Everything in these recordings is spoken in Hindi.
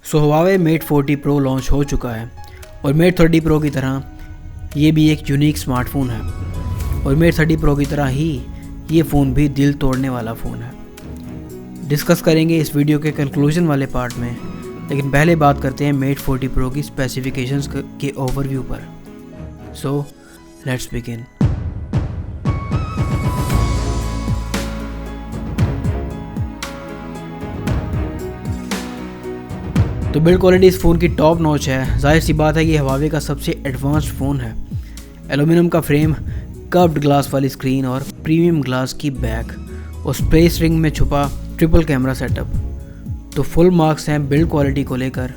सो Huawei Mate 40 Pro लॉन्च हो चुका है और Mate 30 Pro की तरह ये भी एक यूनिक स्मार्टफोन है और Mate 30 Pro की तरह ही ये फ़ोन भी दिल तोड़ने वाला फ़ोन है। डिस्कस करेंगे इस वीडियो के कंक्लूजन वाले पार्ट में, लेकिन पहले बात करते हैं Mate 40 Pro की स्पेसिफिकेशंस के ओवरव्यू पर। So let's begin. तो बिल्ड क्वालिटी इस फ़ोन की टॉप नॉच है। जाहिर सी बात है कि Huawei का सबसे एडवांस्ड फ़ोन है। एल्यूमिनियम का फ्रेम, कर्व्ड ग्लास वाली स्क्रीन और प्रीमियम ग्लास की बैक और स्पेस रिंग में छुपा ट्रिपल कैमरा सेटअप तो फुल मार्क्स हैं बिल्ड क्वालिटी को लेकर।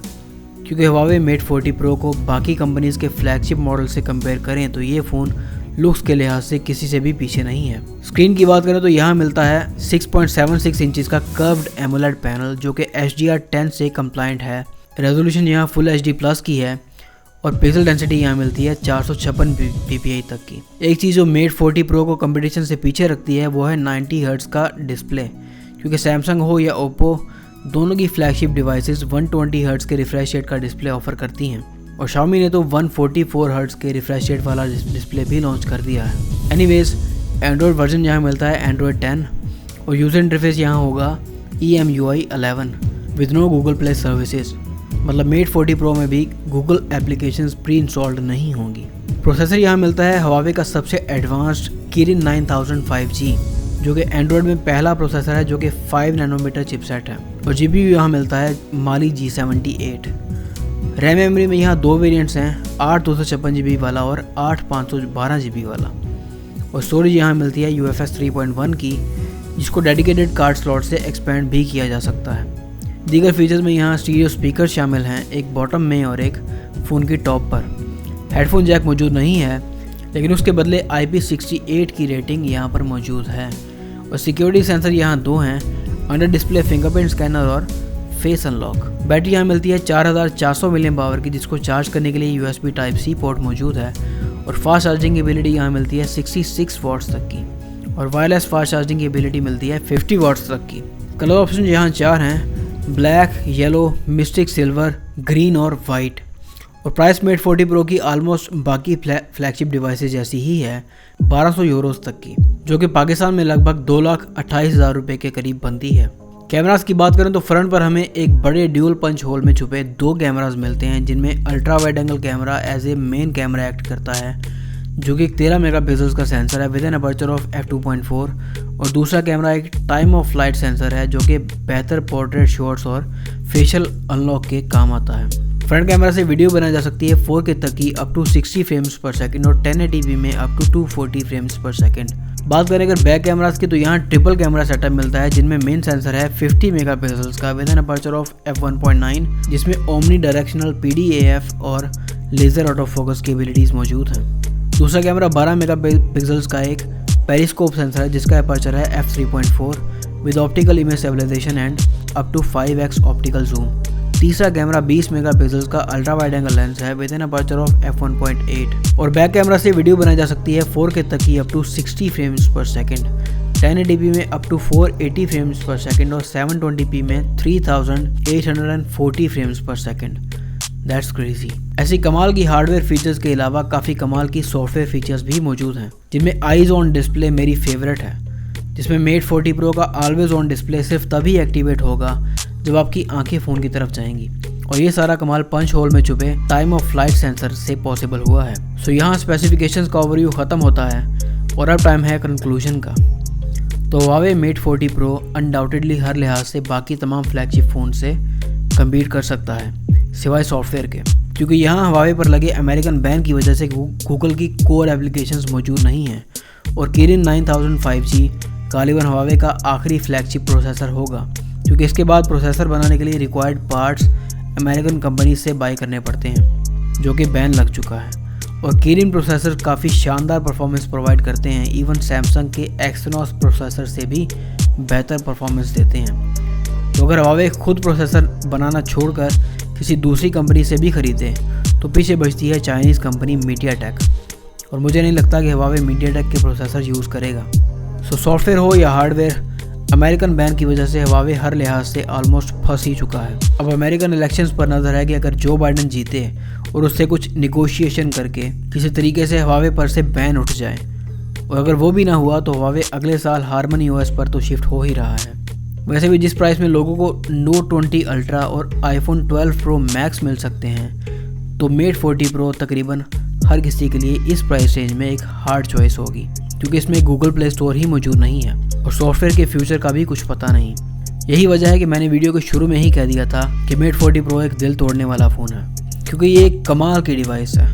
क्योंकि Huawei Mate 40 Pro को बाकी कंपनीज़ के फ्लैगशिप मॉडल से कंपेयर करें तो ये फ़ोन लुक्स के लिहाज से किसी से भी पीछे नहीं है। स्क्रीन की बात करें तो यहाँ मिलता है 6.76 इंचज़ का कर्व्ड एमोलेड पैनल जो कि HDR10 से कंप्लाइंट है। रेजोल्यूशन यहाँ फुल HD प्लस की है और पिक्सल डेंसिटी यहाँ मिलती है 456 ppi तक की। एक चीज़ जो Mate 40 Pro को कंपटीशन से पीछे रखती है वो है 90 हर्ट्ज़ का डिस्प्ले, क्योंकि सैमसंग हो या ओप्पो दोनों की फ्लैगशिप डिवाइसेस 120 हर्ट्ज़ के रिफ्रेश रेट का डिस्प्ले ऑफर करती हैं और Xiaomi ने तो 144 हर्ट्ज़ के रिफ्रेश रेट वाला डिस्प्ले भी लॉन्च कर दिया है। एनीवेज, एंड्रॉयड वर्जन यहाँ मिलता है Android 10 और यूज़र इंटरफेस यहाँ होगा EMUI 11 with no Google Play services. मतलब Mate 40 Pro में भी गूगल एप्लीकेशंस प्री इंस्टॉल्ड नहीं होंगी। प्रोसेसर यहाँ मिलता है Huawei का सबसे एडवांस्ड Kirin 9000 5G जो कि एंड्रॉयड में पहला प्रोसेसर है जो कि 5 नैनोमीटर चिपसेट है और GPU यहाँ मिलता है Mali G78। रैम मेमोरी में यहाँ दो वेरिएंट्स हैं, 8 256 GB वाला और 8 512 GB वाला और स्टोरेज यहाँ मिलती है UFS 3.1 की, जिसको डेडिकेटेड कार्ड स्लॉट से एक्सपेंड भी किया जा सकता है। दीगर फीचर्स में यहाँ स्टीरियो स्पीकर शामिल हैं, एक बॉटम में और एक फ़ोन की टॉप पर। हेडफोन जैक मौजूद नहीं है, लेकिन उसके बदले IP68 की रेटिंग यहाँ पर मौजूद है और सिक्योरिटी सेंसर यहाँ दो हैं, अंडर डिस्प्ले फिंगरप्रिंट स्कैनर और फेस अनलॉक। बैटरी यहाँ मिलती है 4400 मिलियम पावर की, जिसको चार्ज करने के लिए USB Type-C पोर्ट मौजूद है और फास्ट चार्जिंग की एबिलिटी यहाँ मिलती है 66 वाट्स तक की और वायरलेस फास्ट चार्जिंग की एबिलिटी मिलती है 50 वाट्स तक की। कलर ऑप्शन यहाँ 4 हैं, black, yellow, mistake silver, green और वाइट। और प्राइस Mate 40 Pro की ऑलमोस्ट बाकी फ्लैगशिप डिवाइसेज जैसी ही है, 1200 यूरोस तक की, जो कि पाकिस्तान में लगभग 2,28,000 रुपये के करीब बनती है। कैमरास की बात करें तो फ्रंट पर हमें एक बड़े ड्यूल पंच होल में छुपे दो कैमरास मिलते हैं, जिनमें ultra wide angle camera as a main camera act करता है, जो कि 13 मेगापिक्सल्स का सेंसर है with an aperture of f2.4 और दूसरा कैमरा एक टाइम ऑफ फ्लाइट सेंसर है जो कि बेहतर पोर्ट्रेट शॉट्स और फेशियल अनलॉक के काम आता है। फ्रंट कैमरा से वीडियो बनाई जा सकती है 4K तक की अप टू 60 फ्रेम्स पर सेकंड और 1080p में अप टू 240 फ्रेम्स पर सेकंड। बात करें अगर बैक कैमरास की तो यहाँ ट्रिपल कैमरा सेटअप मिलता है, जिनमें मेन सेंसर है 50 मेगापिक्सल्स का with an aperture of f1.9, जिसमें ओमनी डायरेक्शनल PDAF और लेजर ऑटो फोकस की एबिलिटीज मौजूद हैं। दूसरा कैमरा 12 मेगापिक्सल्स का एक पेरिस्कोप सेंसर है जिसका अपर्चर है f3.4 with optical image stabilisation and up to 5x optical zoom. तीसरा कैमरा 20 मेगापिक्सल्स का अल्ट्रा वाइड एंगल लेंस है with an aperture of f1.8 और बैक कैमरा से वीडियो बनाई जा सकती है 4K तक की अप टू 60 फ्रेम्स पर सेकंड, 1080p में अप टू 480 फ्रेम्स पर सेकंड और 720p में 3840 फ्रेम्स पर सेकंड। That's crazy. ऐसी कमाल की हार्डवेयर फीचर्स के अलावा काफ़ी कमाल की सॉफ्टवेयर फीचर्स भी मौजूद हैं, जिनमें आईज ऑन डिस्प्ले मेरी फेवरेट है, जिसमें Mate 40 Pro का ऑलवेज ऑन डिस्प्ले सिर्फ तभी एक्टिवेट होगा जब आपकी आंखें फ़ोन की तरफ जाएंगी और ये सारा कमाल पंच होल में छुपे टाइम ऑफ फ्लाइट सेंसर से पॉसिबल हुआ है। सो यहाँ स्पेसिफिकेशंस का ओवरव्यू ख़त्म होता है और अब टाइम है कंक्लूजन का। तो Huawei Mate 40 Pro अनडाउटेडली हर लिहाज से बाकी तमाम फ्लैगशिप फ़ोन से कम्पीट कर सकता है सिवाय सॉफ्टवेयर के, क्योंकि यहाँ Huawei पर लगे अमेरिकन बैन की वजह से गूगल की कोर एप्लीकेशंस मौजूद नहीं हैं और Kirin 9000 5G गालिबन Huawei का आखिरी फ्लैगशिप प्रोसेसर होगा, क्योंकि इसके बाद प्रोसेसर बनाने के लिए रिक्वायर्ड पार्ट्स अमेरिकन कंपनी से बाय करने पड़ते हैं, जो कि बैन लग चुका है। और Kirin प्रोसेसर काफ़ी शानदार परफॉर्मेंस प्रोवाइड करते हैं, इवन सैमसंग के Exynos प्रोसेसर से भी बेहतर परफॉर्मेंस देते हैं। तो अगर Huawei खुद प्रोसेसर बनाना छोड़कर किसी दूसरी कंपनी से भी खरीदे तो पीछे बचती है चाइनीज़ कंपनी MediaTek, और मुझे नहीं लगता कि Huawei MediaTek के प्रोसेसर यूज़ करेगा। सो सॉफ्टवेयर हो या हार्डवेयर, अमेरिकन बैन की वजह से हवावे हर लिहाज से ऑलमोस्ट फंस ही चुका है। अब अमेरिकन इलेक्शंस पर नजर है कि अगर जो बाइडन जीते और उससे कुछ निगोशिएशन करके किसी तरीके से हवावे पर से बैन उठ जाए, और अगर वो भी ना हुआ तो हवावे अगले साल हारमनी ओएस पर तो शिफ्ट हो ही रहा है। वैसे भी जिस प्राइस में लोगों को नोट 20 अल्ट्रा और आईफोन 12 प्रो मैक्स मिल सकते हैं, तो मेट 40 प्रो तकरीबन हर किसी के लिए इस प्राइस रेंज में एक हार्ड चॉइस होगी, क्योंकि इसमें गूगल प्ले स्टोर ही मौजूद नहीं है और सॉफ्टवेयर के फ्यूचर का भी कुछ पता नहीं। यही वजह है कि मैंने वीडियो के शुरू में ही कह दिया था कि मेट 40 प्रो एक दिल तोड़ने वाला फ़ोन है, क्योंकि ये एक कमाल की डिवाइस है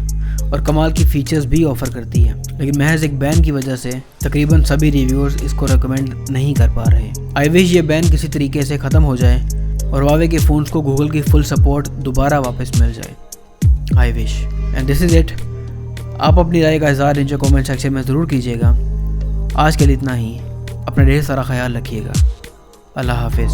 और कमाल की फीचर्स भी ऑफर करती है। लेकिन महज एक बैन की वजह से तकरीबन सभी रिव्यूअर्स इसको रिकमेंड नहीं कर पा रहे। आई विश ये बैन किसी तरीके से ख़त्म हो जाए और हुआवे के फ़ोन्स को गूगल की फुल सपोर्ट दोबारा वापस मिल जाए। I wish. And this is it. आप अपनी राय का इज़हार नीचे कमेंट सेक्शन में ज़रूर कीजिएगा। आज के लिए इतना ही। अपना ढेर सारा ख्याल रखिएगा। अल्लाह हाफिज़।